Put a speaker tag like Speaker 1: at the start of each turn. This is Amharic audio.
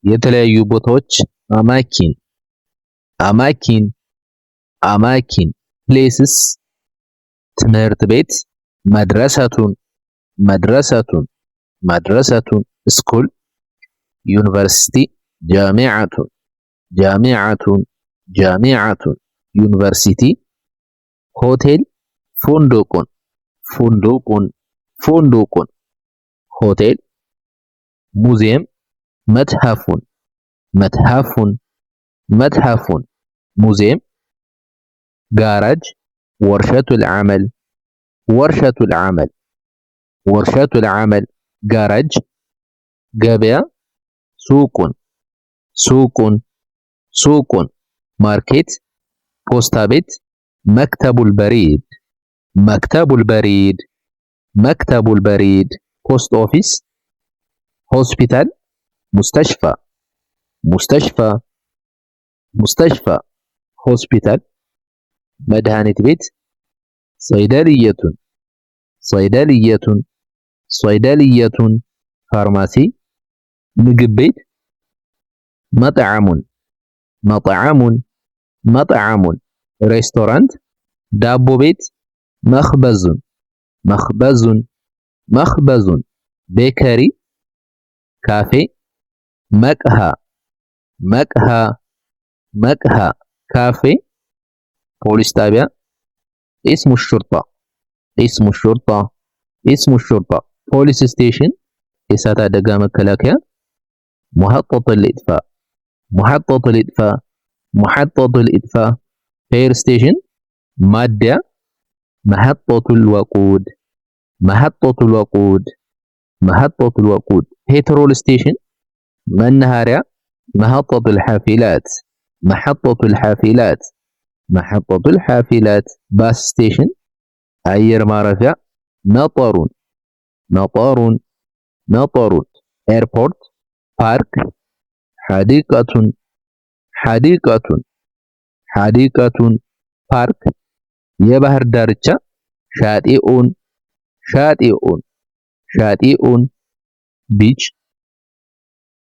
Speaker 1: የተለያዩ ቦታዎች አማኪን አማኪን አማኪን ፕሌስስ ትምህርት ቤት መድረሰቱን መድረሰቱን መድረሰቱን ስኩል ዩኒቨርሲቲ ጃሚዓቱን ጃሚዓቱን ጃሚዓቱን ዩኒቨርሲቲ ሆቴል ፉንዱቁን ፉንዱቁን ፉንዱቁን ሆቴል ሙዚየም መትሐፉን መትሐፉን መትሐፉን ሙዚየም ጋራጅ ወርሸቱል ዐመል ወርሸቱል ዐመል ወርሸቱል ዐመል ጋራጅ ገበያ ሱቁን ሱቁን ሱቁን ማርኬት ፖስታ ቤት መክተቡል በሪድ መክተቡል በሪድ መክተቡል በሪድ ፖስት ኦፊስ ሆስፒታል ሙስተሽፋ ሙስተሽፋ ሙስተሽፋ ሆስፒታል መድኃኒት ቤት ሰይደልየቱን ሰይደልየቱን ሰይደልየቱን ፋርማሲ ምግብ ቤት መጥዓሙን መጥዓሙን መጥዓሙን ሬስቶራንት ዳቦ ቤት መኽበዙን መኽበዙን መኽበዙን ቤከሪ ካፌ መቅሃ መቅሃ መቅሃ ካፌ ፖሊስ ጣቢያ ኢስሙ ሹርጣ ኢስሙ ሹርጣ ኢስሙ ሹርጣ ፖሊስ ስቴሽን የእሳት አደጋ መከላከያ ሙሐጠቱል ኢጥፋ ሙሐጠቱል ኢጥፋ ሙሐጠቱል ኢጥፋ ፋየር ስቴሽን ማደያ መሐጠቱል ወቁድ መሐጠቱል ወቁድ መሐጠቱል ወቁድ ፔትሮል ስቴሽን መናኸሪያ መሐጠቱል ሐፊላት መሐጠቱል ሐፊላት መሐጠቱል ሐፊላት ባስ ስቴሽን አየር ማረፊያ መጠሩን መጠሩን መጠሩን ኤርፖርት ፓርክ ሐዲቀቱን ሐዲቀቱን ሐዲቀቱን ፓርክ የባህር ዳርቻ ሻጢኡን ሻጢኡን ሻጢኡን ቢች